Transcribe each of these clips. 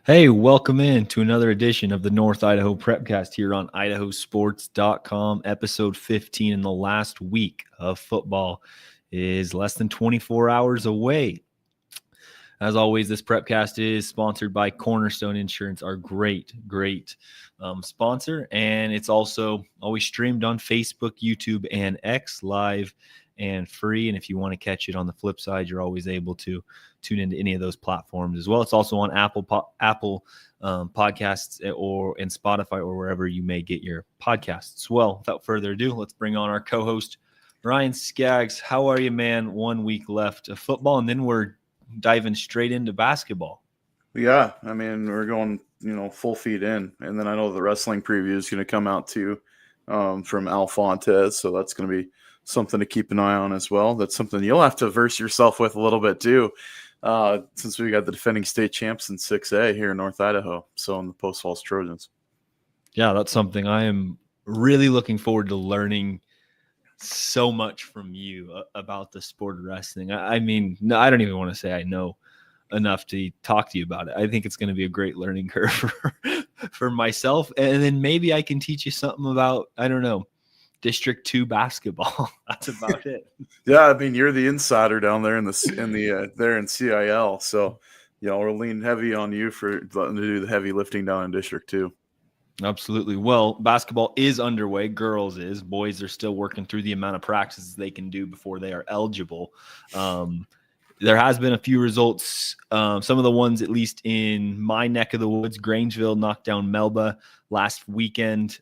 Hey, welcome in to another edition of the North Idaho Prepcast here on IdahoSports.com. Episode 15 in the last week of football is less than 24 hours away. As always, this Prepcast is sponsored by Cornerstone Insurance, our great sponsor. And it's also always streamed on Facebook, YouTube, and X live and free. And if you want to catch it on the flip side, you're always able to tune into any of those platforms as well. It's also on Apple Podcasts and Spotify or wherever you may get your podcasts. Well, without further ado, let's bring on our co-host, Ryan Scaggs. How are you, man? 1 week left of football, and then we're diving straight into basketball. Yeah, I mean, we're going, full feet in. And then I know the wrestling preview is going to come out too from Al Fontes. So that's going to be something to keep an eye on as well. That's something you'll have to verse yourself with a little bit too, since we got the defending state champs in 6A here in North Idaho. So in the Post Falls Trojans. Yeah, that's something I am really looking forward to learning so much from you about the sport of wrestling. I mean, no, I don't even want to say I know enough to talk to you about it. I think it's going to be a great learning curve for myself. And then maybe I can teach you something about, I don't know, District 2 basketball. That's about it. Yeah, I mean, you're the insider down there in CIL. So, we're leaning heavy on you for letting to do the heavy lifting down in District 2. Absolutely. Well, basketball is underway. Girls is. Boys are still working through the amount of practices they can do before they are eligible. There has been a few results. Some of the ones, at least in my neck of the woods, Grangeville knocked down Melba last weekend.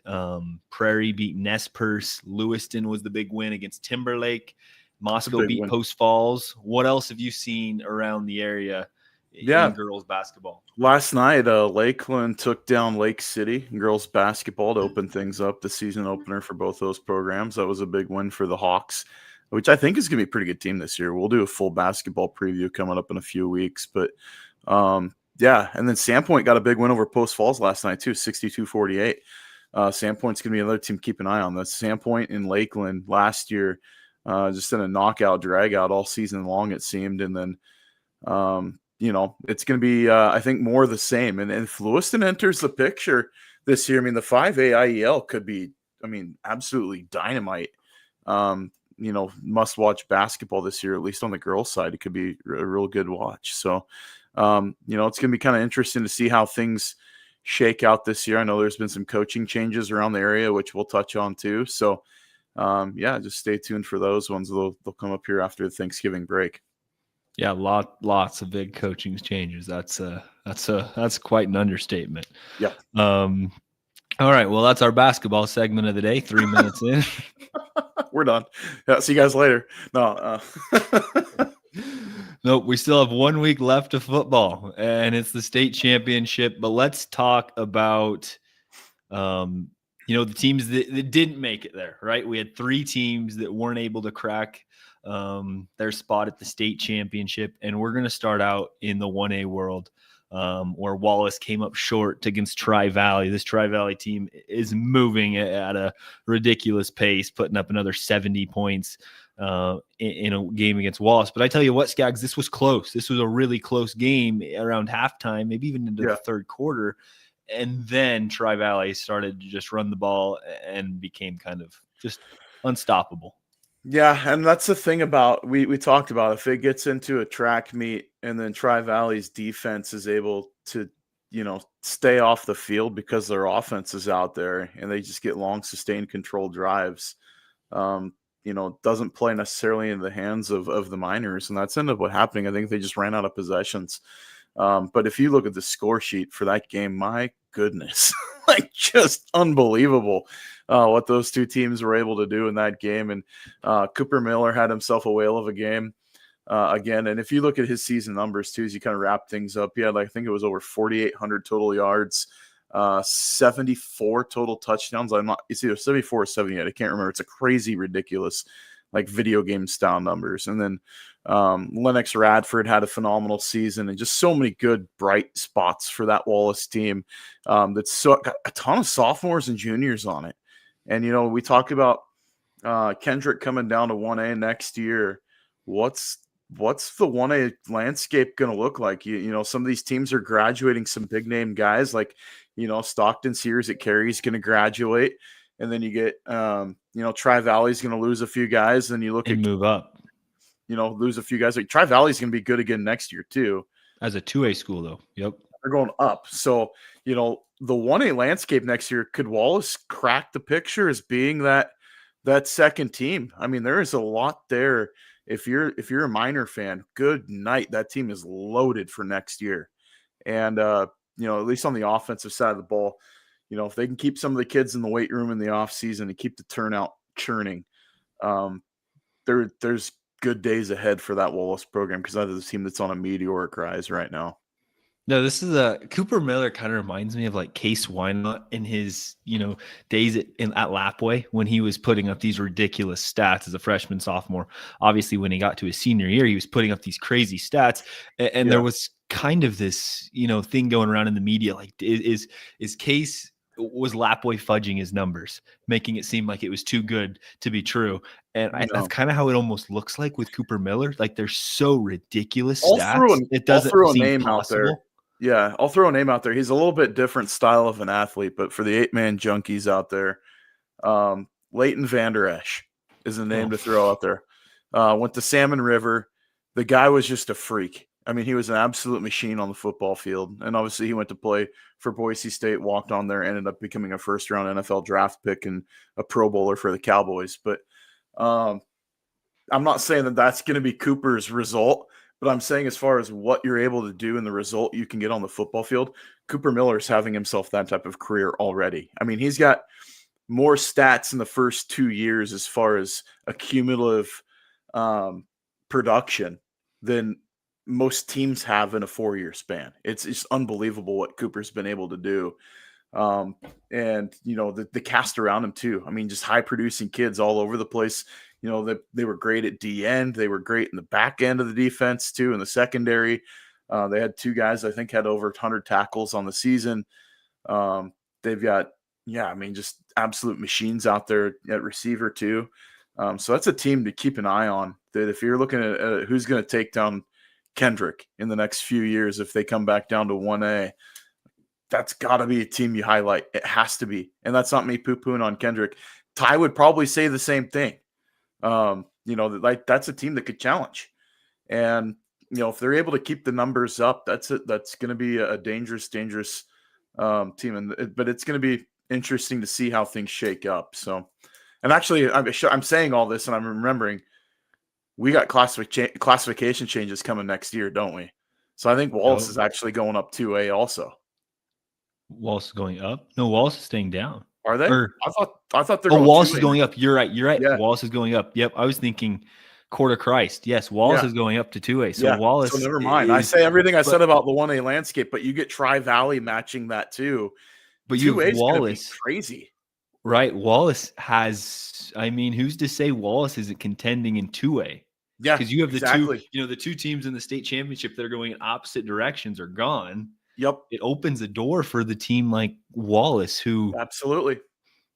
Prairie beat Nez Perce. Lewiston was the big win against Timberlake. Moscow beat Post Falls. What else have you seen around the area in girls basketball? Last night, Lakeland took down Lake City in girls basketball to open things up, the season opener for both those programs. That was a big win for the Hawks, which I think is going to be a pretty good team this year. We'll do a full basketball preview coming up in a few weeks. But, and then Sandpoint got a big win over Post Falls last night, too, 62-48. Sandpoint's going to be another team to keep an eye on. The Sandpoint in Lakeland last year just in a knockout, drag-out all season long, it seemed. And then, it's going to be, I think, more of the same. And if Lewiston enters the picture this year, I mean, the 5A IEL could be, absolutely dynamite. Must-watch basketball this year, at least on the girls' side. It could be a real good watch. So, it's going to be kind of interesting to see how things shake out this year. I know there's been some coaching changes around the area, which we'll touch on too. So, just stay tuned for those ones. They'll come up here after the Thanksgiving break. Yeah, lots of big coaching changes. That's quite an understatement. Yeah. All right. Well, that's our basketball segment of the day. 3 minutes in. We're done. Yeah. See you guys later. No. Nope. We still have 1 week left of football, and it's the state championship. But let's talk about, the teams that didn't make it there. Right. We had 3 teams that weren't able to crack their spot at the state championship, and we're going to start out in the 1A world, where Wallace came up short against Tri-Valley. This Tri-Valley team is moving at a ridiculous pace, putting up another 70 points in a game against Wallace. But I tell you what, Scaggs, this was close. This was a really close game around halftime, maybe even into the third quarter. And then Tri-Valley started to just run the ball and became kind of just unstoppable. Yeah, and that's the thing about we talked about, if it gets into a track meet and then Tri-Valley's defense is able to, stay off the field because their offense is out there and they just get long sustained controlled drives, doesn't play necessarily in the hands of the Miners, and that's ended up what happening. I think they just ran out of possessions. But if you look at the score sheet for that game, my goodness, just unbelievable what those two teams were able to do in that game. And Cooper Miller had himself a whale of a game again. And if you look at his season numbers too, as you kind of wrap things up, he had, I think it was over 4,800 total yards, 74 total touchdowns. It's either 74 or 78. I can't remember. It's a crazy, ridiculous, video game style numbers. And then Lennox Radford had a phenomenal season, and just so many good bright spots for that Wallace team. That's got a ton of sophomores and juniors on it. And, we talk about Kendrick coming down to 1A next year. What's what's the 1A landscape going to look like? You know, some of these teams are graduating some big name guys like, you know, Stockton Sears at Carey's going to graduate. And then you get, you know, Tri-Valley's going to lose a few guys. Then you look and at, move up you know, lose a few guys. Like Tri-Valley's going to be good again next year too. as a 2A school, though. Yep. They're going up. So, you know, the 1A landscape next year, could Wallace crack the picture as being that second team? I mean, there is a lot there. If you're a Minor fan, good night. That team is loaded for next year. And you know, at least on the offensive side of the ball, you know, if they can keep some of the kids in the weight room in the off season and keep the turnout churning, there's good days ahead for that Wallace program, because that is a team that's on a meteoric rise right now. No, this is a Cooper Miller kind of reminds me of like Case Wynot in his, days at Lapway when he was putting up these ridiculous stats as a freshman, sophomore. Obviously, when he got to his senior year, he was putting up these crazy stats. And there was kind of this, thing going around in the media. Like, was Lapway fudging his numbers, making it seem like it was too good to be true? And that's kind of how it almost looks like with Cooper Miller. Like, they're so ridiculous stats. It doesn't seem possible. Yeah, I'll throw a name out there. He's a little bit different style of an athlete, but for the 8-man junkies out there, Leighton Vander Esch is a name to throw out there. Went to Salmon River. The guy was just a freak. I mean, he was an absolute machine on the football field. And obviously he went to play for Boise State, walked on there, ended up becoming a first-round NFL draft pick and a Pro Bowler for the Cowboys. But I'm not saying that that's going to be Cooper's result, but I'm saying as far as what you're able to do and the result you can get on the football field, Cooper Miller is having himself that type of career already. I mean, he's got more stats in the first 2 years as far as a cumulative production than most teams have in a 4-year span. It's just unbelievable what Cooper's been able to do. And, the cast around him too. I mean, just high producing kids all over the place. They were great at D end. They were great in the back end of the defense too, in the secondary. They had 2 guys, I think, had over 100 tackles on the season. They've got, just absolute machines out there at receiver too. So that's a team to keep an eye on, that if you're looking at who's going to take down Kendrick in the next few years, if they come back down to 1A, that's got to be a team you highlight. It has to be. And that's not me poo-pooing on Kendrick. Ty would probably say the same thing. That's a team that could challenge. And, if they're able to keep the numbers up, that's going to be a dangerous team. But it's going to be interesting to see how things shake up. So, and actually I'm saying all this and I'm remembering we got classification changes coming next year, don't we? So I think Wallace is actually going up 2A also. Wallace is going up? No, Wallace is staying down. Are they? I thought they're going Wallace 2A. is going up. You're right. Yeah. Wallace is going up. Yep. I was thinking Coeur de Christ. Yes, Wallace is going up to 2A. So Wallace. So never mind. I say everything I said about the 1A landscape, but you get Tri-Valley matching that too. But you have Wallace. Crazy. Right. Wallace has, who's to say Wallace isn't contending in 2A? Yeah. Because you have the 2 teams in the state championship that are going in opposite directions are gone. Yep. It opens a door for the team like Wallace, who absolutely,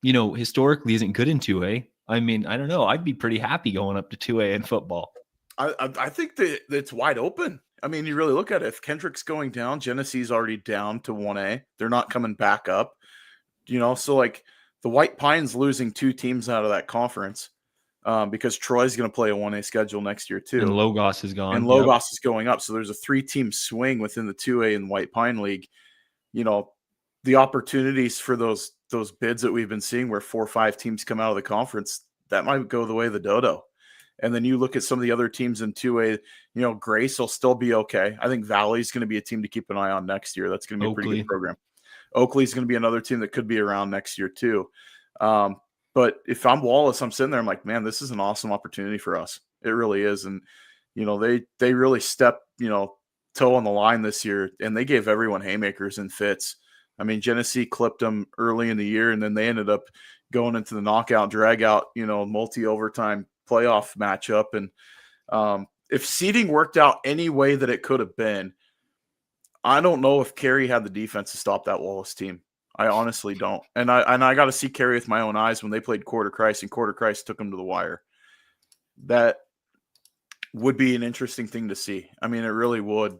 historically isn't good in 2A. I don't know. I'd be pretty happy going up to 2A in football. I think that it's wide open. I mean, you really look at it. If Kendrick's going down, Genesee's already down to 1A. They're not coming back up. So like the White Pines losing 2 teams out of that conference because Troy's going to play a 1A schedule next year too. And Logos is gone. And Logos is going up. So there's a 3-team swing within the 2A and White Pine League. The opportunities for those bids that we've been seeing where 4 or 5 teams come out of the conference, that might go the way of the dodo. And then you look at some of the other teams in 2A, Grace will still be okay. I think Valley's going to be a team to keep an eye on next year. That's going to be a pretty good program. Oakley's going to be another team that could be around next year too. But if I'm Wallace, I'm sitting there, I'm like, man, this is an awesome opportunity for us. It really is. And, they really stepped, toe on the line this year, and they gave everyone haymakers and fits. I mean, Genesee clipped them early in the year, and then they ended up going into the knockout, drag-out, multi-overtime playoff matchup. And if seeding worked out any way that it could have been, I don't know if Carey had the defense to stop that Wallace team. I honestly don't. And I got to see Carey with my own eyes when they played Coeur de Christ, and Coeur de Christ took them to the wire. That would be an interesting thing to see. I mean, it really would.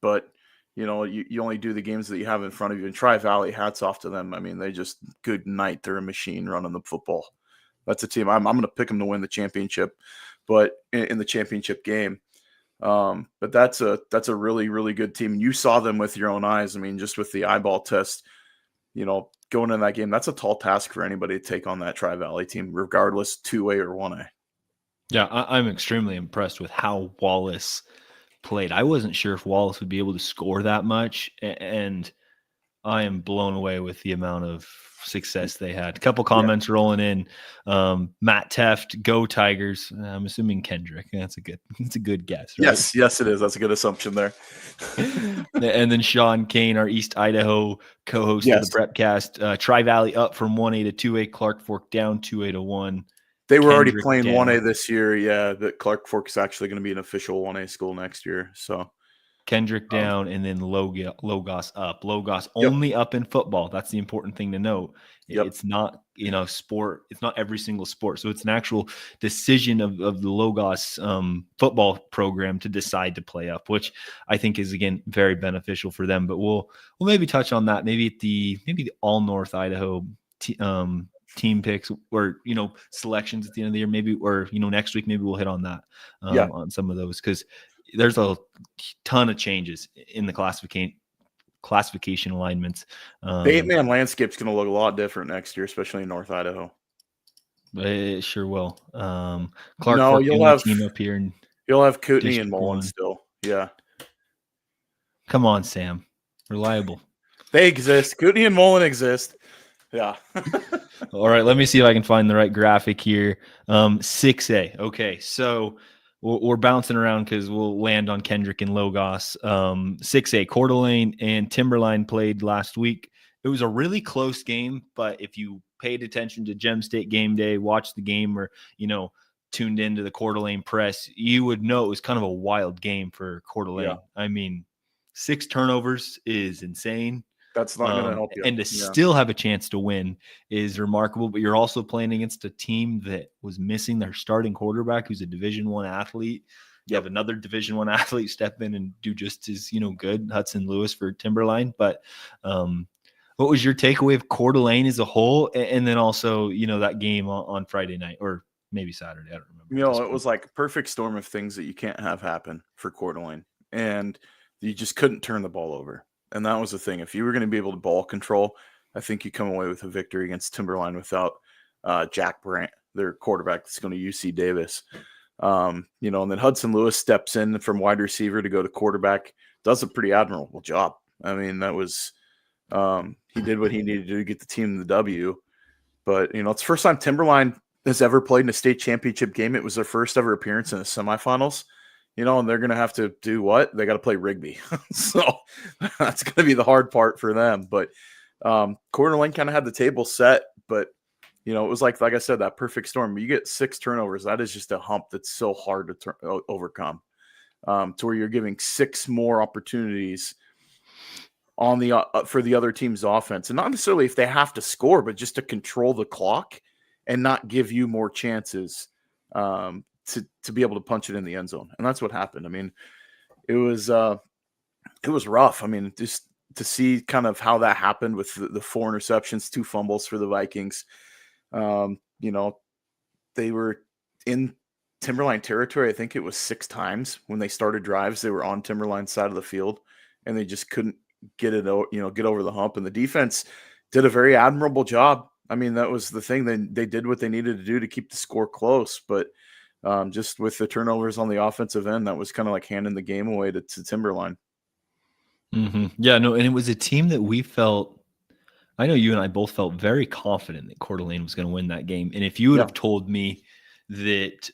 But, you only do the games that you have in front of you. And Tri-Valley, hats off to them. I mean, they just good night. They're a machine running the football. That's a team. I'm going to pick them to win the championship, but in the championship game. But that's a really, really good team. You saw them with your own eyes. I mean, just with the eyeball test, going in that game, that's a tall task for anybody to take on that Tri-Valley team, regardless 2A or 1A. Yeah, I'm extremely impressed with how Wallace played. I wasn't sure if Wallace would be able to score that much, and I am blown away with the amount of success they had. A couple comments rolling in. Matt Teft, go Tigers. I'm assuming Kendrick. That's a good guess, right? Yes, it is. That's a good assumption there. And then Sean Kane, our East Idaho co-host of the Prepcast. Tri-Valley up from 1A to 2A. Clark Fork down 2A to 1. They were already playing 1A this year. Yeah, but Clark Fork is actually going to be an official 1A school next year. So Kendrick down, and then Logos up. Logos only up in football. That's the important thing to note. It's not, sport. It's not every single sport. So it's an actual decision of the Logos football program to decide to play up, which I think is, again, very beneficial for them. But we'll maybe touch on that maybe at the all North Idaho team picks or selections at the end of the year, maybe, or next week maybe we'll hit on that on some of those, because there's a ton of changes in the classification alignments. The 8-man landscape's going to look a lot different next year, especially in North Idaho. It sure will. Clark Fork, you'll have team up here, and you'll have Kootenai and Mullen still. Yeah, come on, Sam, reliable. They exist. Kootenai and Mullen exist. Yeah. All right, let me see if I can find the right graphic here. 6A. Okay, so we're bouncing around because we'll land on Kendrick and Logos. 6A, Coeur d'Alene and Timberline played last week. It was a really close game, but if you paid attention to Gem State game day, watched the game, or tuned into the Coeur d'Alene press, you would know it was kind of a wild game for Coeur d'Alene. Yeah. I mean, 6 turnovers is insane. That's not going to help you. And to still have a chance to win is remarkable. But you're also playing against a team that was missing their starting quarterback, who's a Division I athlete. You have another Division I athlete step in and do just as good, Hudson Lewis for Timberline. But what was your takeaway of Coeur d'Alene as a whole, and then also that game on Friday night or maybe Saturday? I don't remember. It was like a perfect storm of things that you can't have happen for Coeur d'Alene, and you just couldn't turn the ball over. And that was the thing. If you were going to be able to ball control, I think you come away with a victory against Timberline without Jack Brandt, their quarterback that's going to UC Davis. And then Hudson Lewis steps in from wide receiver to go to quarterback, does a pretty admirable job. I mean, that was he did what he needed to do to get the team the W. But, it's the first time Timberline has ever played in a state championship game. It was their first ever appearance in the semifinals. And they're going to have to do what? They got to play Rigby. So that's going to be the hard part for them. But Coeur d'Alene kind of had the table set, but, it was like I said, that perfect storm. You get 6 turnovers. That is just a hump that's so hard to overcome, to where you're giving 6 more opportunities on the for the other team's offense. And not necessarily if they have to score, but just to control the clock and not give you more chances to be able to punch it in the end zone. And that's what happened. I mean, it was rough. I mean, just to see kind of how that happened with the 4 interceptions, 2 fumbles for the Vikings. They were in Timberline territory. I think it was 6 times when they started drives. They were on Timberline's side of the field, and they just couldn't get it, get over the hump. And the defense did a very admirable job. I mean, that was the thing. They did what they needed to do to keep the score close, but just with the turnovers on the offensive end, that was kind of like handing the game away to Timberline. Mm-hmm. Yeah, no, and it was a team that we felt, I know you and I both felt very confident that Coeur d'Alene was going to win that game. And if you would have told me that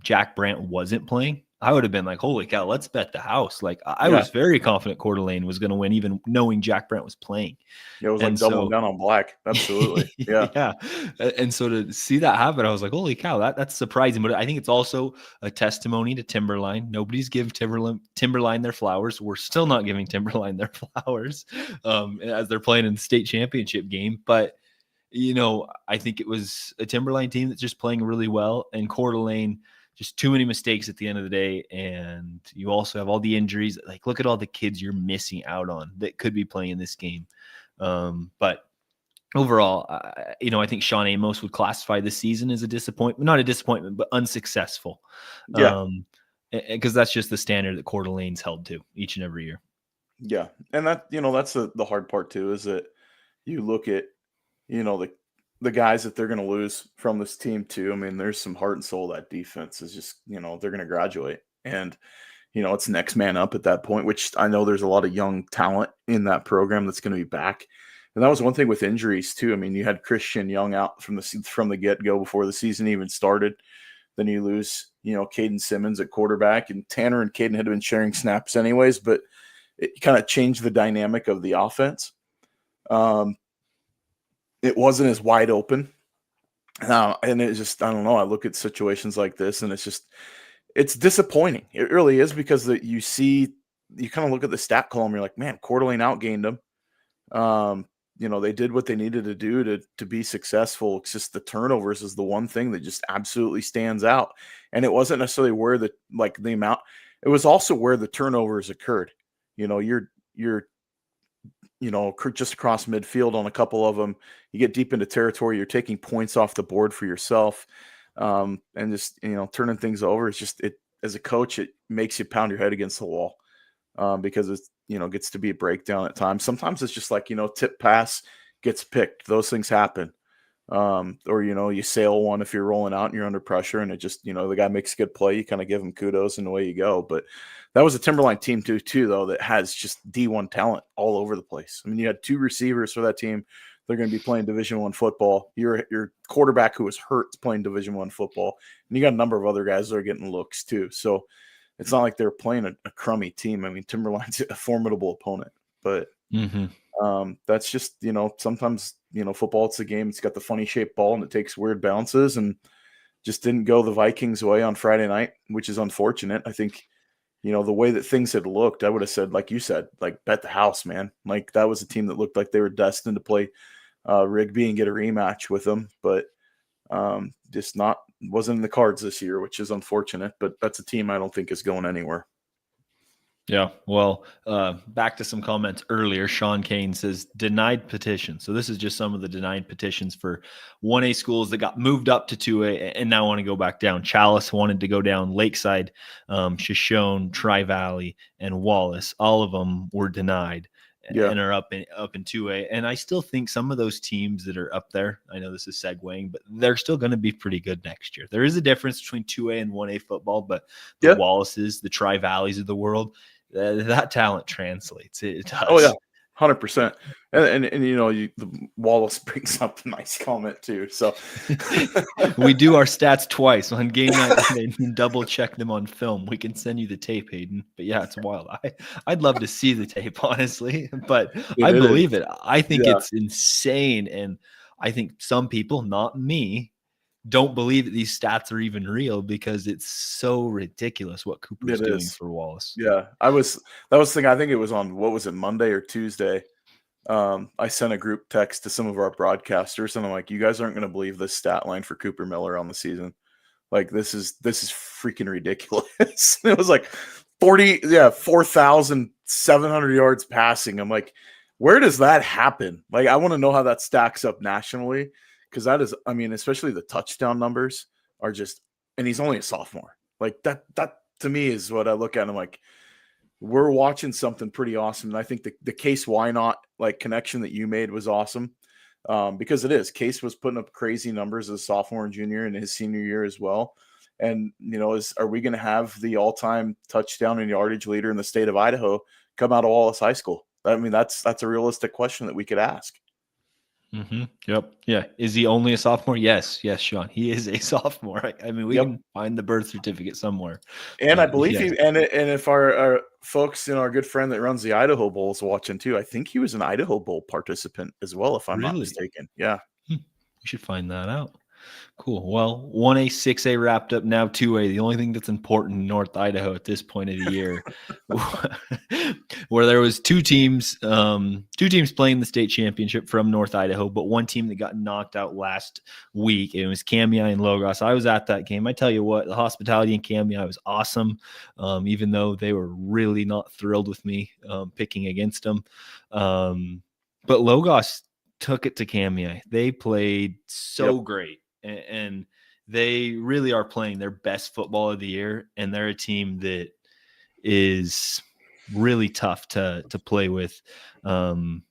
Jack Brandt wasn't playing, I would have been like, holy cow, let's bet the house. Like I was very confident Coeur d'Alene was going to win, even knowing Jack Brandt was playing. Yeah, it was like doubling down on black. Absolutely. Yeah. Yeah. And so to see that happen, I was like, holy cow, that's surprising. But I think it's also a testimony to Timberline. Nobody's giving Timberline their flowers. We're still not giving Timberline their flowers as they're playing in the state championship game. But, I think it was a Timberline team that's just playing really well. And Coeur d'Alene just too many mistakes at the end of the day. And you also have all the injuries. Like, look at all the kids you're missing out on that could be playing in this game. But overall, I think Sean Amos would classify this season as a disappointment, not a disappointment, but unsuccessful. Yeah. Because that's just the standard that Coeur d'Alene's held to each and every year. Yeah. And that's the hard part too, is that you look at, the guys that they're going to lose from this team too. I mean, there's some heart and soul. That defense is just, they're going to graduate, and, it's next man up at that point, which I know there's a lot of young talent in that program that's going to be back. And that was one thing with injuries too. I mean, you had Christian Young out from the get-go before the season even started. Then you lose, Caden Simmons at quarterback, and Tanner and Caden had been sharing snaps anyways, but it kind of changed the dynamic of the offense. It wasn't as wide open. And it's just, I don't know. I look at situations like this, and it's disappointing. It really is, because you kind of look at the stat column, you're like, man, Coeur d'Alene outgained them. They did what they needed to do to be successful. It's just the turnovers is the one thing that just absolutely stands out. And it wasn't necessarily where the amount, it was also where the turnovers occurred. You're just across midfield on a couple of them. You get deep into territory, you're taking points off the board for yourself. And just, turning things over. It's just, as a coach, it makes you pound your head against the wall. Because it's, gets to be a breakdown at times. Sometimes it's just like, tip pass gets picked. Those things happen. Or, you sail one if you're rolling out and you're under pressure, and it just, the guy makes a good play. You kind of give him kudos and away you go. But that was a Timberline team too, though, that has just D1 talent all over the place. I mean, you had 2 receivers for that team. They're going to be playing Division I football. Your quarterback who was hurt is playing Division I football. And you got a number of other guys that are getting looks too. So it's not like they're playing a crummy team. I mean, Timberline's a formidable opponent, but that's just, sometimes, football, it's a game. It's got the funny shaped ball and it takes weird bounces, and just didn't go the Vikings' way on Friday night, which is unfortunate. I think, the way that things had looked, I would have said, like you said, like, bet the house, man. Like, that was a team that looked like they were destined to play Rigby and get a rematch with them, but just wasn't in the cards this year, which is unfortunate. But that's a team I don't think is going anywhere. Yeah, well, back to some comments earlier. Sean Kane says denied petition. So this is just some of the denied petitions for 1A schools that got moved up to 2A and now want to go back down. Chalice wanted to go down. Lakeside, Shoshone, Tri-Valley, and Wallace, all of them were denied and are up in 2A. And I still think some of those teams that are up there, I know this is segueing, but they're still going to be pretty good next year. There is a difference between 2A and 1A football, but the Wallaces, the Tri-Valleys of the world, that talent translates. It does. Oh yeah, 100%. And the Wallace brings up a nice comment too. So we do our stats twice on game night and double check them on film. We can send you the tape, Hayden. But yeah, it's wild. I'd love to see the tape, honestly. But I believe it. I think it's insane, and I think some people, not me, don't believe that these stats are even real, because it's so ridiculous what Cooper's doing for Wallace. Yeah, I think it was on, what was it, Monday or Tuesday? I sent a group text to some of our broadcasters, and I'm like, you guys aren't going to believe this stat line for Cooper Miller on the season. Like, this is freaking ridiculous. It was like 4,700 yards passing. I'm like, where does that happen? Like, I want to know how that stacks up nationally. Because that is, I mean, especially the touchdown numbers are just, and he's only a sophomore. Like, that to me is what I look at. And I'm like, we're watching something pretty awesome. And I think the Case Why Not connection that you made was awesome, because it is. Case was putting up crazy numbers as a sophomore and junior in his senior year as well. And, are we going to have the all-time touchdown and yardage leader in the state of Idaho come out of Wallace High School? I mean, that's a realistic question that we could ask. Mm-hmm. Yep. Yeah. Is he only a sophomore? Yes, Sean. He is a sophomore. I mean, we can find the birth certificate somewhere. And I believe and if our folks, our good friend that runs the Idaho Bowl is watching too, I think he was an Idaho Bowl participant as well, if I'm not mistaken. Yeah. We should find that out. Cool. Well, 1A, 6A wrapped up, now 2A. The only thing that's important in North Idaho at this point of the year, where there was two teams playing the state championship from North Idaho, but one team that got knocked out last week. It was Kamiah and Logos. I was at that game. I tell you what, the hospitality in Kamiah was awesome, even though they were really not thrilled with me picking against them. But Logos took it to Kamiah. They played so great. And they really are playing their best football of the year, and they're a team that is really tough to play with. And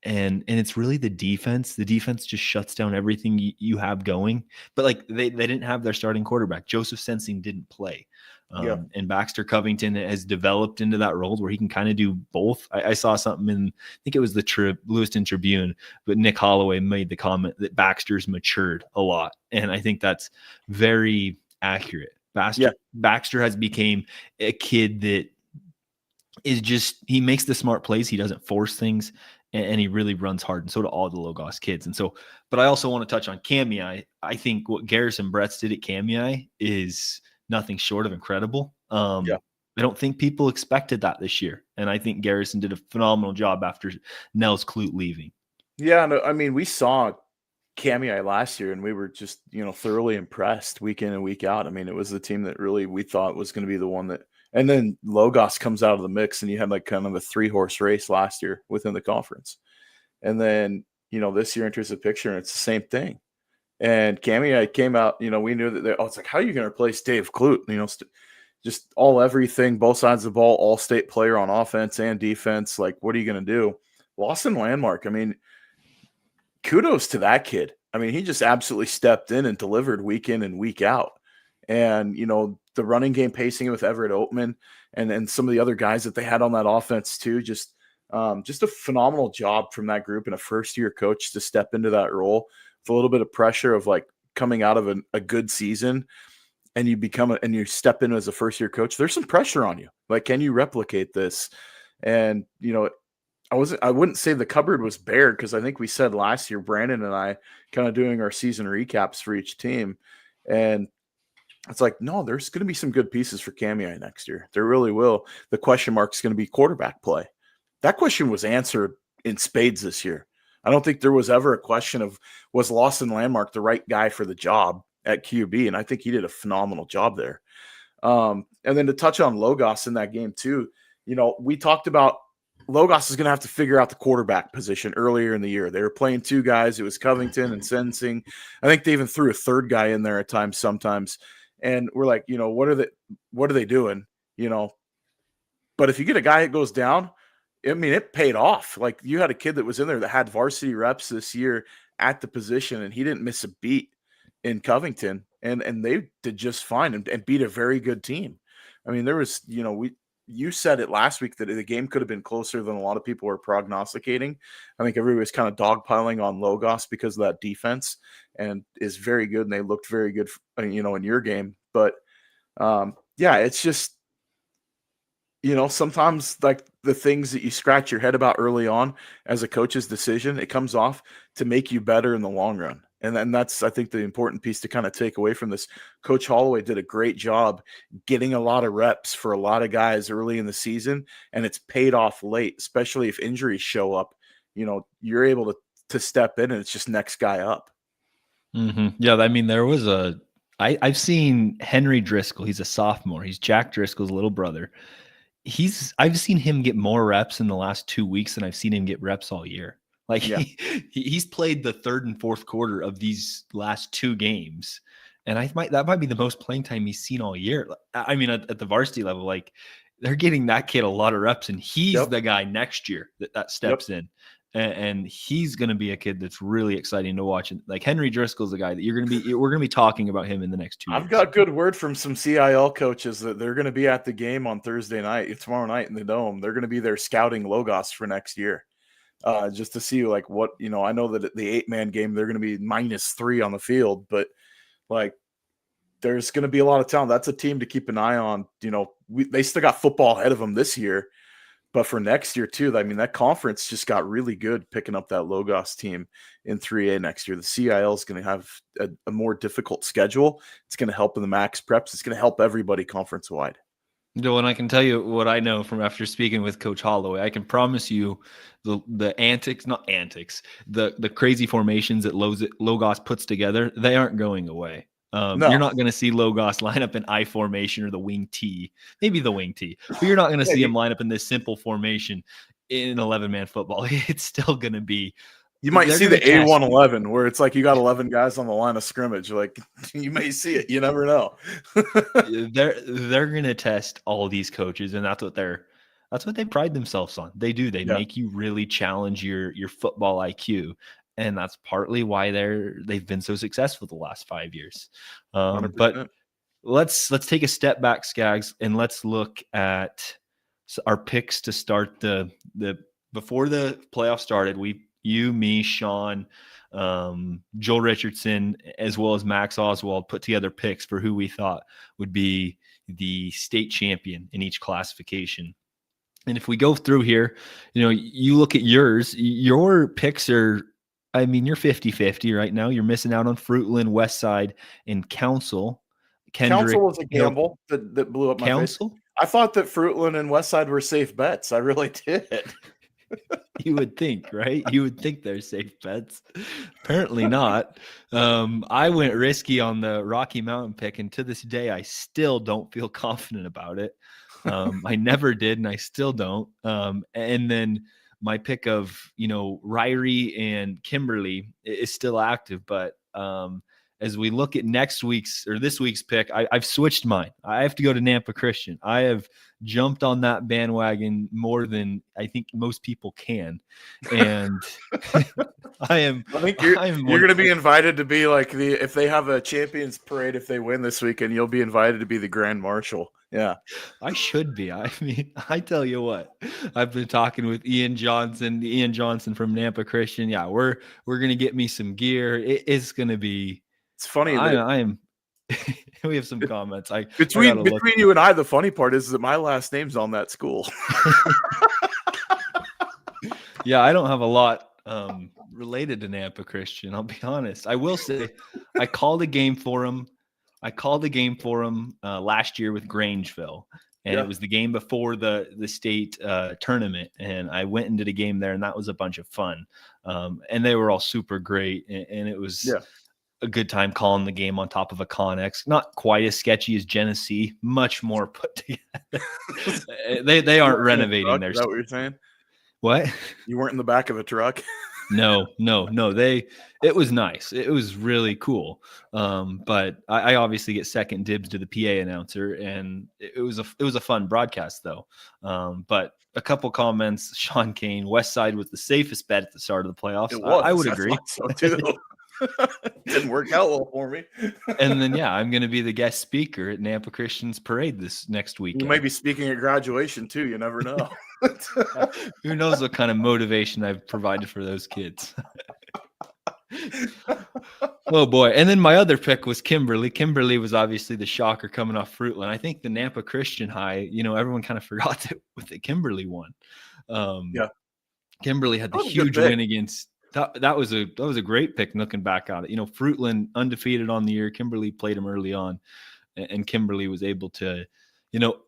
it's really the defense. The defense just shuts down everything you have going. But like they didn't have their starting quarterback. Joseph Sensing didn't play. And Baxter Covington has developed into that role where he can kind of do both. I saw something in, I think it was the Lewiston Tribune, but Nick Holloway made the comment that Baxter's matured a lot. And I think that's very accurate. Baxter has become a kid that is just, he makes the smart plays. He doesn't force things, and he really runs hard. And so do all the Logos kids. And so, but I also want to touch on Kamiah. I think what Garrison Bretts did at Kamiah is nothing short of incredible. I don't think people expected that this year. And I think Garrison did a phenomenal job after Nels Clute leaving. Yeah. No, I mean, we saw Kamiah last year and we were just, thoroughly impressed week in and week out. I mean, it was the team that really we thought was going to be the one that, and then Logos comes out of the mix and you had like kind of a 3-horse race last year within the conference. And then, this year enters the picture and it's the same thing. And Kamiah came out, we knew that it's like, how are you going to replace Dave Clute? Just all everything, both sides of the ball, all state player on offense and defense. Like, what are you going to do? Lawson Landmark. I mean, kudos to that kid. I mean, he just absolutely stepped in and delivered week in and week out. And, the running game pacing with Everett Oatman and some of the other guys that they had on that offense too, just a phenomenal job from that group and a first-year coach to step into that role with a little bit of pressure of like coming out of a good season and you step in as a first-year coach. There's some pressure on you. Like, can you replicate this? And, I wouldn't say the cupboard was bare because I think we said last year, Brandon and I kind of doing our season recaps for each team. And it's like, no, there's going to be some good pieces for Kamiah next year. There really will. The question mark is going to be quarterback play. That question was answered in spades this year. I don't think there was ever a question of, was Lawson Landmark the right guy for the job at QB? And I think he did a phenomenal job there. And then to touch on Logos in that game too, we talked about Logos is going to have to figure out the quarterback position earlier in the year. They were playing two guys. It was Covington and Sensing. I think they even threw a third guy in there at times sometimes. And we're like, what are they doing? But if you get a guy that goes down, I mean, it paid off. Like, you had a kid that was in there that had varsity reps this year at the position, and he didn't miss a beat in Covington, and they did just fine and beat a very good team. I mean, there was, you said it last week that the game could have been closer than a lot of people were prognosticating. I think everybody was kind of dogpiling on Logos because of that defense, and is very good, and they looked very good, in your game. But it's just, sometimes like the things that you scratch your head about early on as a coach's decision, it comes off to make you better in the long run. And then that's, I think, the important piece to kind of take away from this. Coach Holloway did a great job getting a lot of reps for a lot of guys early in the season, and it's paid off late, especially if injuries show up. You're able to step in and it's just next guy up. Mm-hmm. Yeah, I mean, there was I've seen Henry Driscoll. He's a sophomore. He's Jack Driscoll's little brother. I've seen him get more reps in the last 2 weeks than I've seen him get reps all year. Like, he's played the third and fourth quarter of these last 2 games. And that might be the most playing time he's seen all year. I mean, at the varsity level, like, they're getting that kid a lot of reps, and he's the guy next year that steps in. And he's going to be a kid that's really exciting to watch. And like, Henry Driscoll's the guy that we're going to be talking about him in the next 2 years. I've got good word from some CIL coaches that they're going to be at the game on tomorrow night in the Dome. They're going to be there scouting Logos for next year. Just to see like what, I know that the 8-man game, they're going to be -3 on the field, but like, there's going to be a lot of talent. That's a team to keep an eye on. They still got football ahead of them this year, But for next year too, I mean, that conference just got really good picking up that Logos team in 3A next year. The CIL is going to have a more difficult schedule. It's going to help in the max preps. It's going to help everybody conference wide. And I can tell you what I know from after speaking with Coach Holloway. I can promise you the crazy formations that Logos puts together, they aren't going away. No. You're not going to see Logos line up in I formation or the wing T, maybe the wing T, but you're not going to see him line up in this simple formation in 11-man football. It's still going to be. You might see the A111 where it's like you got 11 guys on the line of scrimmage. Like, you may see it. You never know. They're going to test all these coaches, and that's what they pride themselves on. They do. They make you really challenge your football IQ, and that's partly why they've been so successful the last 5 years. But let's take a step back, Scaggs, and let's look at our picks to start the before the playoff started. You, me, Sean, Joel Richardson, as well as Max Oswald put together picks for who we thought would be the state champion in each classification. And if we go through here, you look at yours, your picks are, I mean, you're 50-50 right now. You're missing out on Fruitland, Westside, and Council. Council was a gamble that blew up my face. I thought that Fruitland and Westside were safe bets. I really did. You would think, right? You would think they're safe bets. Apparently not. I went risky on the Rocky Mountain pick, and to this day, I still don't feel confident about it. I never did, and I still don't. And then my pick of, Ryrie and Kimberly is still active, but as we look at this week's pick, I've switched mine. I have to go to Nampa Christian. I have jumped on that bandwagon more than I think most people can. And I think you're going to be invited to be like if they have a champions parade, if they win this weekend, you'll be invited to be the grand marshal. Yeah. I should be. I mean, I tell you what, I've been talking with Ian Johnson from Nampa Christian. Yeah, we're going to get me some gear. It's going to be. It's funny. I am. We have some comments. Between you and I, the funny part is that my last name's on that school. Yeah, I don't have a lot related to Nampa Christian. I'll be honest. I will say, I called a game for him. Last year with Grangeville, and it was the game before the state tournament. And I went and did a game there, and that was a bunch of fun. And they were all super great, and it was. Yeah. A good time calling the game on top of a Connex. Not quite as sketchy as Genesee, much more put together. they aren't renovating their. Is that what you're saying? What? You weren't in the back of a truck? No. It was nice. It was really cool. But I obviously get second dibs to the PA announcer, and it was a fun broadcast though. But a couple comments. Sean Kane, Westside was the safest bet at the start of the playoffs. I would agree. So too. Didn't work out well for me. And then, I'm going to be the guest speaker at Nampa Christian's parade this next week. You might be speaking at graduation too. You never know. Who knows what kind of motivation I've provided for those kids. Oh boy. And then my other pick was Kimberly. Kimberly was obviously the shocker coming off Fruitland. I think the Nampa Christian high, everyone kind of forgot that Kimberly won. Kimberly had the huge win against. That was a great pick looking back on it. Fruitland undefeated on the year. Kimberly played them early on, and Kimberly was able to,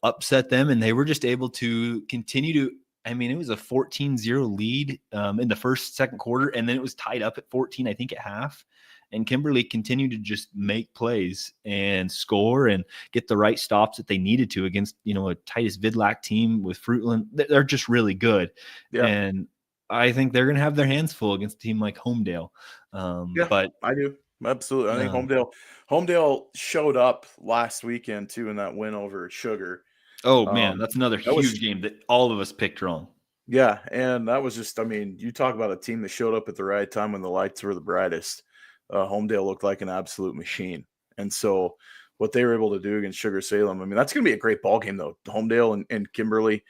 upset them, and they were just able to continue to. I mean, it was a 14-0 lead in the second quarter, and then it was tied up at 14, I think, at half. And Kimberly continued to just make plays and score and get the right stops that they needed to against, a Titus Vidlac team with Fruitland. They're just really good. Yeah. And I think they're going to have their hands full against a team like Homedale. But I do. Absolutely. I think Homedale showed up last weekend too in that win over Sugar. Oh man, that's another huge game that all of us picked wrong. Yeah, and that was just, you talk about a team that showed up at the right time when the lights were the brightest. Homedale looked like an absolute machine. And so what they were able to do against Sugar Salem, that's going to be a great ball game though. Homedale and Kimberly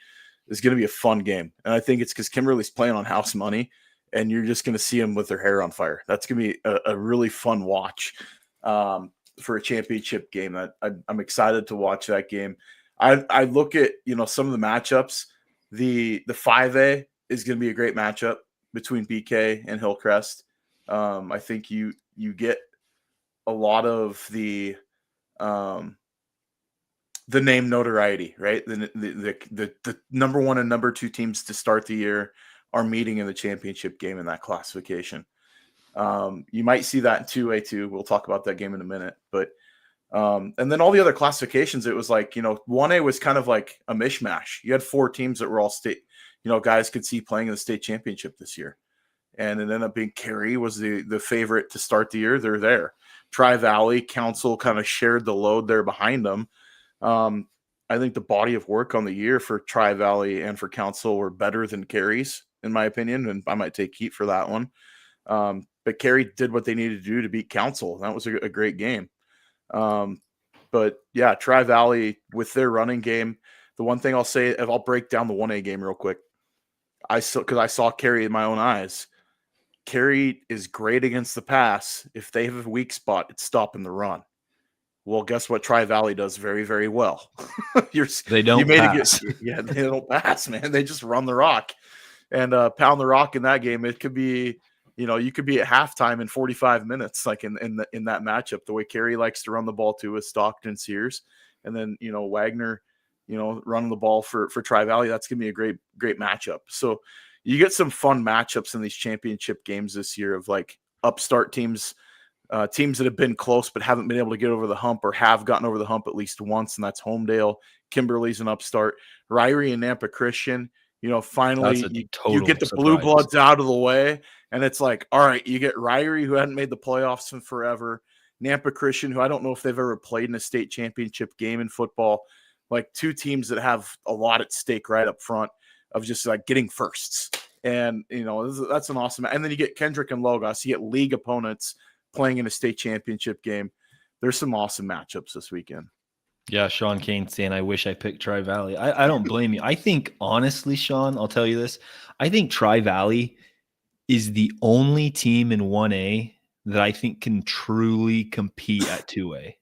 is going to be a fun game. And I think it's because Kimberly's playing on house money, and you're just going to see them with their hair on fire. That's going to be a really fun watch for a championship game. I'm excited to watch that game. I look at, some of the matchups. The 5A is going to be a great matchup between BK and Hillcrest. I think you get a lot of the name notoriety, right? The number 1 and number 2 teams to start the year are meeting in the championship game in that classification. You might see that in 2A too. We'll talk about that game in a minute, but and then all the other classifications, it was like, 1A was kind of like a mishmash. You had 4 teams that were all state, guys could see playing in the state championship this year. And it ended up being Carey was the favorite to start the year. They're there. Tri-Valley Council kind of shared the load there behind them. I think the body of work on the year for Tri-Valley and for Council were better than Carey's, in my opinion, and I might take heat for that one. But Carey did what they needed to do to beat Council. That was a great game. But yeah, Tri-Valley with their running game. The one thing I'll say, if I'll break down the 1A game real quick, because I saw Carey in my own eyes. Carey is great against the pass. If they have a weak spot, it's stopping the run. Well, guess what? Tri-Valley does very, very well. They don't pass. Yeah, they don't pass, man. They just run the rock and pound the rock in that game. It could be, you could be at halftime in 45 minutes, like in that matchup. The way Carey likes to run the ball too with Stockton, Sears, and then Wagner, running the ball for Tri-Valley. That's gonna be a great matchup. So you get some fun matchups in these championship games this year of like upstart teams. Teams that have been close but haven't been able to get over the hump or have gotten over the hump at least once, and that's Homedale. Kimberly's an upstart. Ryrie and Nampa Christian, finally you get the surprise. Blue Bloods out of the way, and it's like, all right, you get Ryrie, who hadn't made the playoffs in forever, Nampa Christian, who I don't know if they've ever played in a state championship game in football, like 2 teams that have a lot at stake right up front of just like getting firsts. And, that's an awesome. And then you get Kendrick and Logos, you get league opponents playing in a state championship game. There's some awesome matchups this weekend. Yeah, Sean Kane saying, I wish I picked Tri-Valley. I don't blame you. I think, honestly, Sean, I'll tell you this. I think Tri-Valley is the only team in 1A that I think can truly compete at 2A.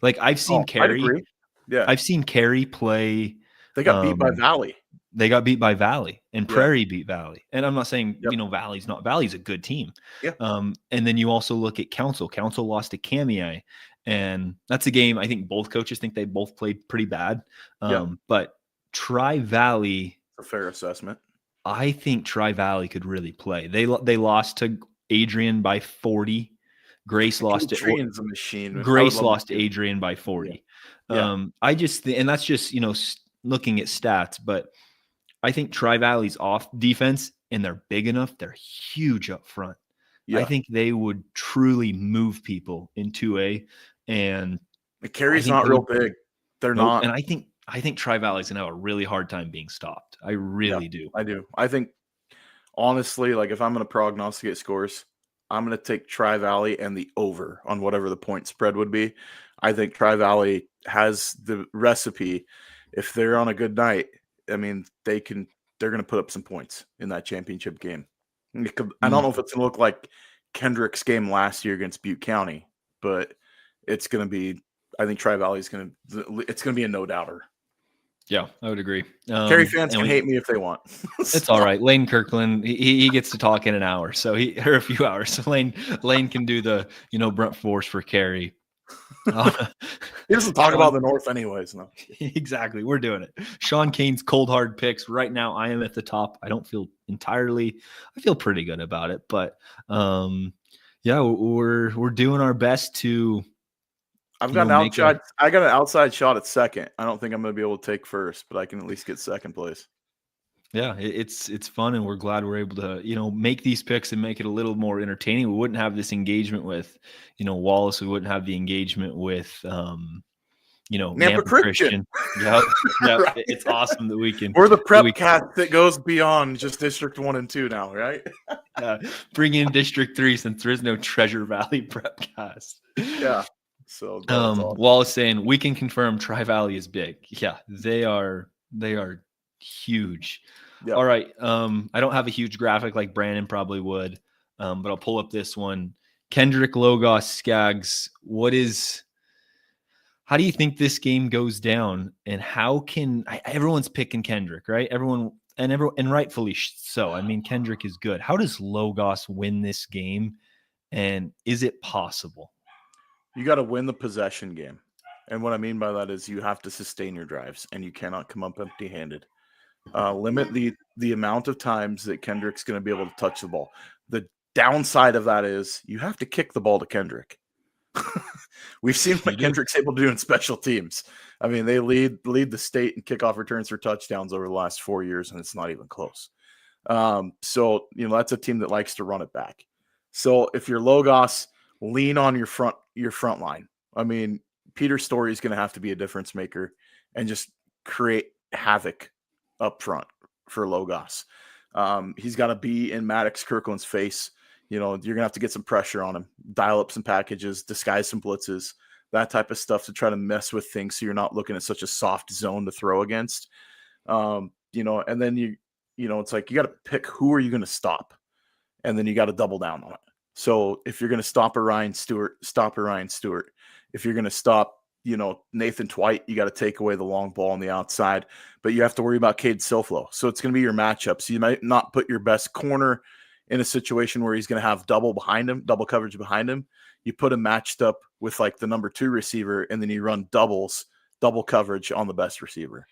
Like, I've seen Carey. Yeah. I've seen Carey play. They got beat by Valley. They got beat by Valley, and Prairie beat Valley. And I'm not saying, Valley's a good team. Yeah. And then you also look at Council. Council lost to Kamiah, and that's a game I think both coaches think they both played pretty bad. But Tri-Valley, a fair assessment. I think Tri-Valley could really play. They lost to Adrian by 40. Grace lost to Adrian's a machine. Grace lost to Adrian by 40. Yeah. I just and that's just looking at stats, but I think Tri-Valley's off defense, and they're big enough. They're huge up front. Yeah. I think they would truly move people in 2A. And Carey's not real big. They're not. And I think Tri-Valley's going to have a really hard time being stopped. I really do. I do. I think, honestly, like if I'm going to prognosticate scores, I'm going to take Tri-Valley and the over on whatever the point spread would be. I think Tri-Valley has the recipe. If they're on a good night, I mean, they're going to put up some points in that championship game. I don't know if it's going to look like Kendrick's game last year against Butte County, but it's going to be, I think Tri-Valley's it's going to be a no-doubter. Yeah, I would agree. Carey fans can hate me if they want. It's all right. Lane Kirkland, he gets to talk in an hour, or a few hours. So Lane can do the, brunt force for Carey. He doesn't talk about the North anyways. No, exactly. We're doing it. Sean Kane's cold hard picks right now. I am at the top. I don't feel I feel pretty good about it, but we're doing our best to. I got an outside shot at second. I don't think I'm going to be able to take first, but I can at least get second place. Yeah, it's fun, and we're glad we're able to, make these picks and make it a little more entertaining. We wouldn't have this engagement with, Wallace. We wouldn't have the engagement with, Nampa Christian. Yeah, Right. It's awesome that we can. We're the Prepcast that goes beyond just District 1 and 2 now, right? Bring in District 3 since there is no Treasure Valley Prepcast. Yeah. So awesome. Wallace saying we can confirm Tri-Valley is big. Yeah, they are huge. Yep. All right. I don't have a huge graphic like Brandon probably would, but I'll pull up this one. Kendrick, Logos, Scaggs. How do you think this game goes down? And how can everyone's picking Kendrick, right? Everyone and rightfully so. I mean, Kendrick is good. How does Logos win this game, and is it possible? You got to win the possession game. And what I mean by that is you have to sustain your drives, and you cannot come up empty-handed. Limit the amount of times that Kendrick's going to be able to touch the ball. The downside of that is you have to kick the ball to Kendrick. We've seen what Kendrick's able to do in special teams. I mean, they lead the state in kickoff returns for touchdowns over the last 4 years, and it's not even close. So that's a team that likes to run it back. So if you're Logos, lean on your front line. I mean, Peter Story is going to have to be a difference maker and just create havoc up front for Logos. He's got to be in Maddox Kirkland's face. You're going to have to get some pressure on him, dial up some packages, disguise some blitzes, that type of stuff to try to mess with things so you're not looking at such a soft zone to throw against. And then it's like you got to pick who are you going to stop, and then you got to double down on it. So if you're going to stop Ryan Stewart, stop Ryan Stewart. If you're going to stop, Nathan Twite, you got to take away the long ball on the outside, but you have to worry about Cade Silflo. So it's going to be your matchup. So you might not put your best corner in a situation where he's going to have double coverage behind him. You put him matched up with like the number 2 receiver, and then you run double coverage on the best receiver.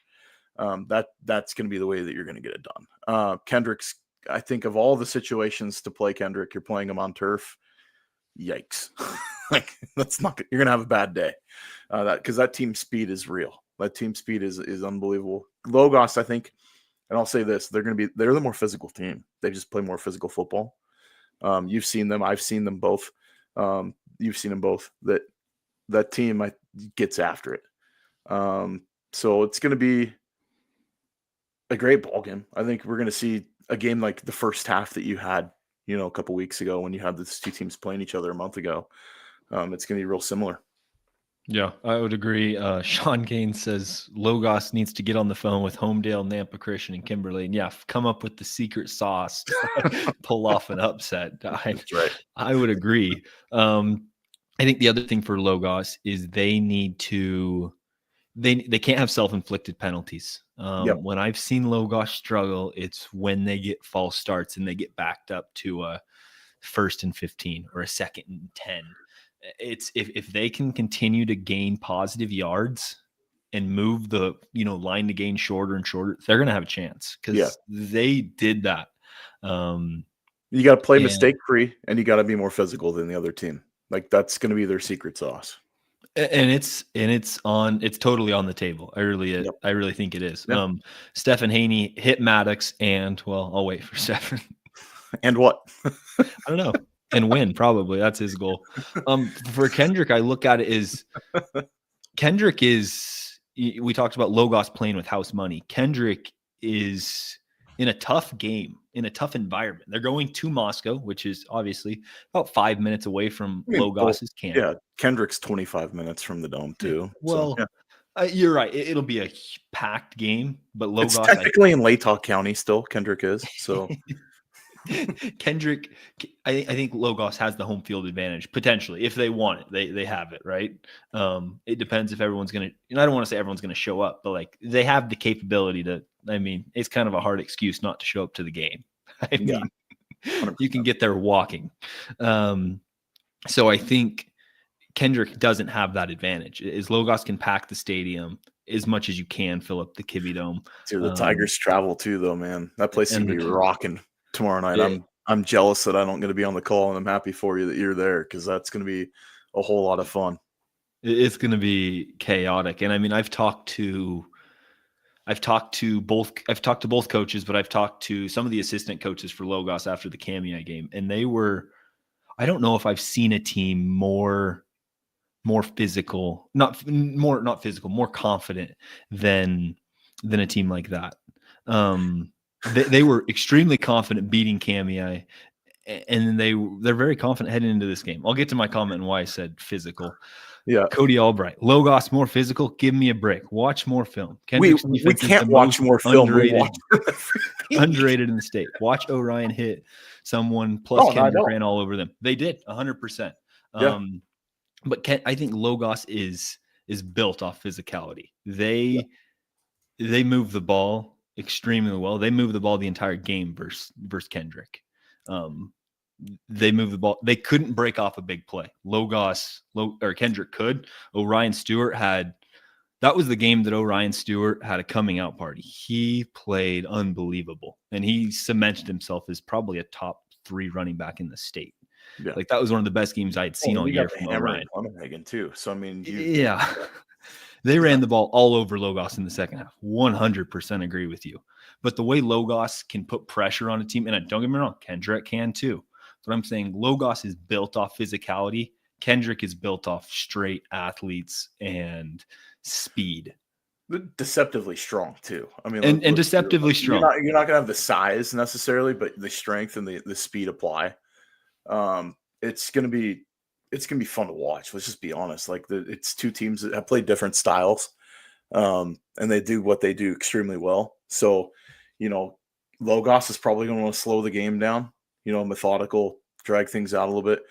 That's going to be the way that you're going to get it done. Kendrick's, I think of all the situations to play Kendrick, you're playing him on turf. Yikes. Like that's not, you're going to have a bad day. Because that team speed is real. That team speed is unbelievable. Logos, I think, and I'll say this, they're the more physical team. They just play more physical football. You've seen them. I've seen them both. You've seen them both. That team gets after it. So it's going to be a great ball game. I think we're going to see a game like the first half that you had, a couple weeks ago when you had these two teams playing each other a month ago. It's going to be real similar. Yeah, I would agree. Sean Kane says Logos needs to get on the phone with Homedale, Nampa Christian, and Kimberly, and come up with the secret sauce to pull off an upset. That's right. I would agree. I think the other thing for Logos is they need to. They can't have self-inflicted penalties. When I've seen Logos struggle, it's when they get false starts and they get backed up to a 1st and 15 or a 2nd and 10. It's if they can continue to gain positive yards and move the line to gain shorter and shorter, they're going to have a chance because they did that. You got to play mistake free, and you got to be more physical than the other team. Like that's going to be their secret sauce. And it's totally on the table. I really think it is. Yep. Stephen Haney hit Maddox, and I'll wait for Stephen. And what? I don't know. And win, probably. That's his goal. For Kendrick, I look at it as Kendrick is. We talked about Logos playing with house money. Kendrick is in a tough game, in a tough environment. They're going to Moscow, which is obviously about 5 minutes away from Logos's camp. Yeah, Kendrick's 25 minutes from the dome too. Well, you're right. It'll be a packed game, but Logos it's technically in Latah County still. Kendrick is so. Kendrick, I think Logos has the home field advantage potentially if they want it. They have it, right? It depends if everyone's gonna. I don't want to say everyone's gonna show up, but like they have the capability to. I mean, it's kind of a hard excuse not to show up to the game. I mean, 100%. You can get there walking. So I think Kendrick doesn't have that advantage. As Logos can pack the stadium as much as you can, fill up the Kibbe Dome. Dude, the Tigers travel too, though, man. That place is gonna be rocking tomorrow night. I'm jealous that I don't get to be on the call, and I'm happy for you that you're there because that's going to be a whole lot of fun. It's going to be chaotic, and I mean, I've talked to both coaches, but I've talked to some of the assistant coaches for Logos after the Kamiah game, and they were. I don't know if I've seen a team more physical, more confident than a team like that. They were extremely confident beating Kamiah, and they're very confident heading into this game. I'll get to my comment and why I said physical. Yeah, Cody Albright, Logos more physical. Give me a break. Watch more film. We can't watch more film. Underrated in the state. Watch Orion hit someone plus Kendrick ran all over them. They did 100%. But I think Logos is built off physicality. They move the ball extremely well. They moved the ball the entire game versus Kendrick. They moved the ball. They couldn't break off a big play. Kendrick could. Orion Stewart had. That was the game that Orion Stewart had a coming out party. He played unbelievable, and he cemented himself as probably a top 3 running back in the state. Yeah. Like, that was one of the best games I'd seen all year from Orion. Too. So I mean, Yeah. They ran the ball all over Logos in the second half. 100% agree with you. But the way Logos can put pressure on a team, and don't get me wrong, Kendrick can too. But I'm saying Logos is built off physicality. Kendrick is built off straight athletes and speed. Deceptively strong too. I mean, and deceptively strong. You're not gonna have the size necessarily, but the strength and the speed apply. It's gonna be fun to watch. Let's just be honest. Like, it's two teams that have played different styles, and they do what they do extremely well. So, Logos is probably going to want to slow the game down. Methodical, drag things out a little bit.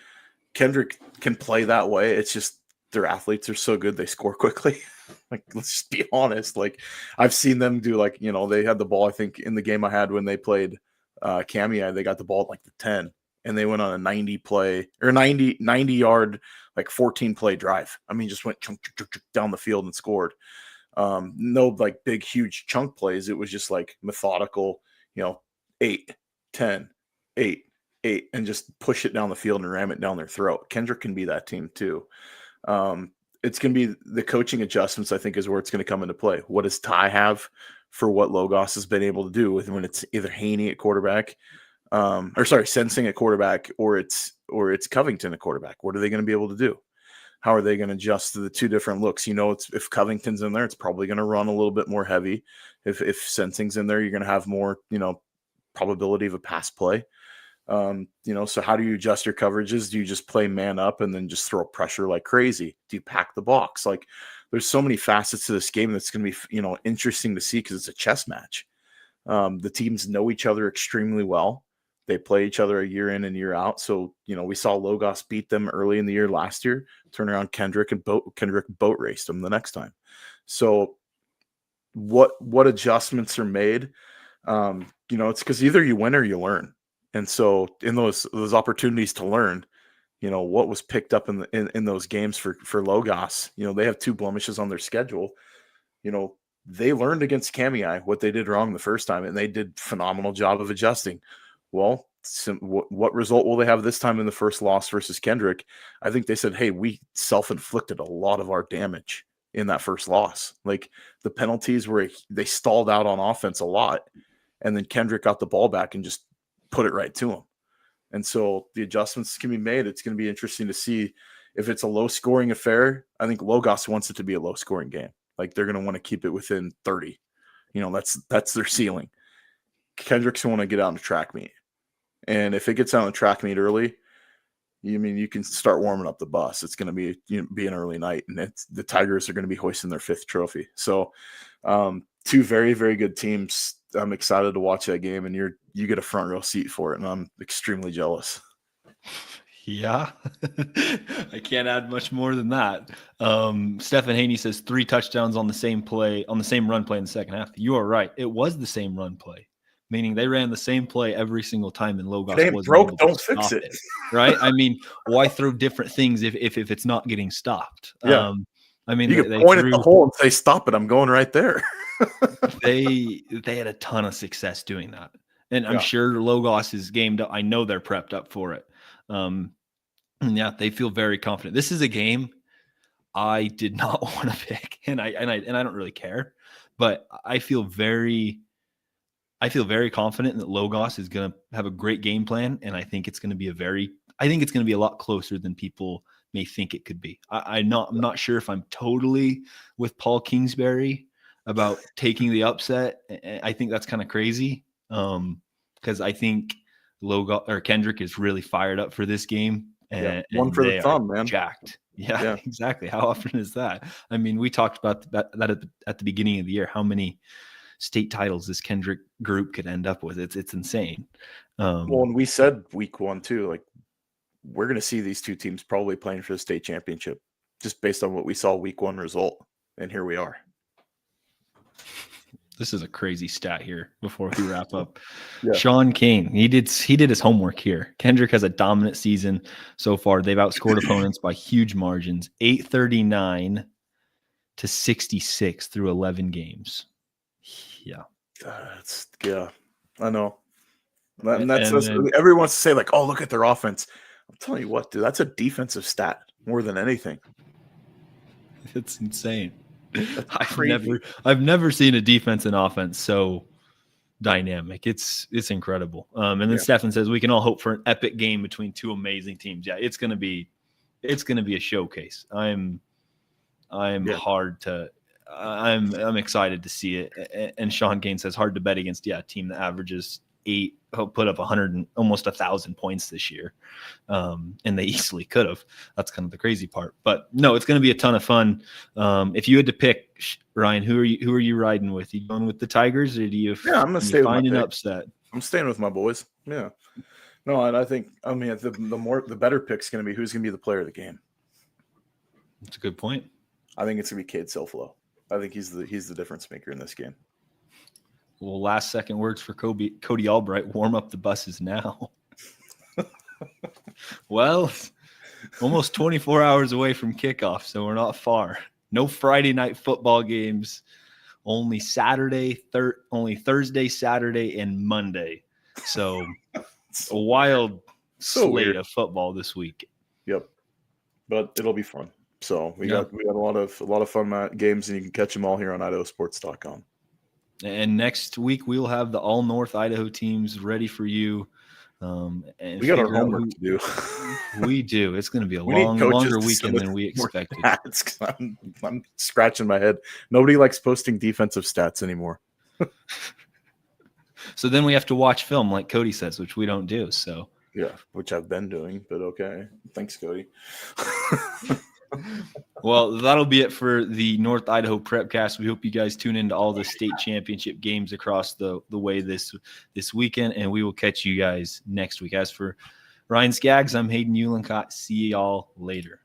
Kendrick can play that way. It's just their athletes are so good, they score quickly. Like, let's just be honest. Like, I've seen them do, like, they had the ball, I think, in the game I had when they played Kamiah, they got the ball at like the 10, and they went on a 90 yard, like 14 play drive. I mean, just went chunk down the field and scored. No like big, huge chunk plays. It was just like methodical, 8, 10, 8, 8, and just push it down the field and ram it down their throat. Kendrick can be that team too. It's going to be the coaching adjustments, I think, is where it's going to come into play. What does Ty have for what Logos has been able to do with when it's either Haney at quarterback, Sensing at quarterback, or it's Covington at quarterback? What are they going to be able to do? How are they going to adjust to the two different looks? If Covington's in there, it's probably going to run a little bit more heavy. If Sensing's in there, you're going to have more, probability of a pass play. So how do you adjust your coverages? Do you just play man up and then just throw pressure like crazy? Do you pack the box? Like, there's so many facets to this game that's going to be, interesting to see because it's a chess match. The teams know each other extremely well. They play each other a year in and year out. So, we saw Logos beat them early in the year last year, turn around Kendrick boat raced them the next time. So what adjustments are made? It's because either you win or you learn. And so in those opportunities to learn, what was picked up in those games for Logos, they have 2 blemishes on their schedule. They learned against Kamiah what they did wrong the first time, and they did phenomenal job of adjusting. Well, what result will they have this time in the first loss versus Kendrick? I think they said, hey, we self-inflicted a lot of our damage in that first loss. Like, the penalties where they stalled out on offense a lot, and then Kendrick got the ball back and just put it right to him. And so the adjustments can be made. It's going to be interesting to see if it's a low-scoring affair. I think Logos wants it to be a low-scoring game. Like, they're going to want to keep it within 30. That's their ceiling. Kendrick's want to get out in a track meet. And if it gets out in a track meet early, you can start warming up the bus. It's going to be an early night, and the Tigers are going to be hoisting their 5th trophy. So 2 very, very good teams. I'm excited to watch that game, and you get a front row seat for it, and I'm extremely jealous. Yeah, I can't add much more than that. Stephen Haney says 3 touchdowns on the same run play in the second half. You are right. It was the same run play, meaning they ran the same play every single time, and Logos wasn't able to stop it. Right? I mean, why throw different things if it's not getting stopped? Yeah. I mean, you can point at the hole and say, "Stop it! I'm going right there." they had a ton of success doing that, and I'm sure Logos is gamed up. I know they're prepped up for it. Yeah, they feel very confident. This is a game I did not want to pick, and I don't really care, but I feel very confident that Logos is going to have a great game plan, and I think it's going to be a lot closer than people may think it could be. I'm not sure if I'm totally with Paul Kingsbury about taking the upset. I think that's kind of crazy because I think Kendrick is really fired up for this game. And one for the thumb, man. Jacked. Yeah, exactly. How often is that? I mean, we talked about that at the beginning of the year. How many state titles this Kendrick group could end up with? It's insane. Well, and we said week 1 too, like, we're going to see these 2 teams probably playing for the state championship just based on what we saw week 1 result. And here we are. This is a crazy stat here before we wrap up. Yeah. Sean Kane, he did his homework here. Kendrick has a dominant season so far. They've outscored opponents by huge margins, 839 to 66 through 11 games. Yeah. I know. And everyone wants to say, like, oh, look at their offense. I'm telling you what, dude, that's a defensive stat more than anything. It's insane. I've never seen a defense and offense so dynamic. It's incredible. And then Stefan says we can all hope for an epic game between two amazing teams. Yeah, it's gonna be a showcase. I'm excited to see it. And Sean Kane says hard to bet against a team that averages put up 100 and almost 1,000 points this year. And they easily could have. That's kind of the crazy part. But no, it's going to be a ton of fun. If you had to pick, Ryan, who are you riding with? You going with the Tigers, or do you? Yeah, I'm going to stay with my pick. Upset. I'm staying with my boys. Yeah. No, and I think the better pick's going to be who's going to be the player of the game. That's a good point. I think it's going to be Cade Silflo. I think he's the difference maker in this game. Well, last second words for Cody Albright. Warm up the buses now. Well, almost 24 hours away from kickoff, so we're not far. No Friday night football games. Only Thursday, Saturday, and Monday. So a wild slate of football this week. Yep, but it'll be fun. So we got a lot of fun games, and you can catch them all here on IdahoSports.com. And next week we'll have the all North Idaho teams ready for you. And we got our homework to do. We do. It's going to be a longer weekend than we expected. I'm scratching my head. Nobody likes posting defensive stats anymore. So then we have to watch film, like Cody says, which we don't do. So yeah, which I've been doing, but okay. Thanks, Cody. Well, that'll be it for the North Idaho Prepcast. We hope you guys tune into all the state championship games across the way this weekend, and we will catch you guys next week. As for Ryan Scaggs, I'm Hayden Uhlenkott. See y'all later.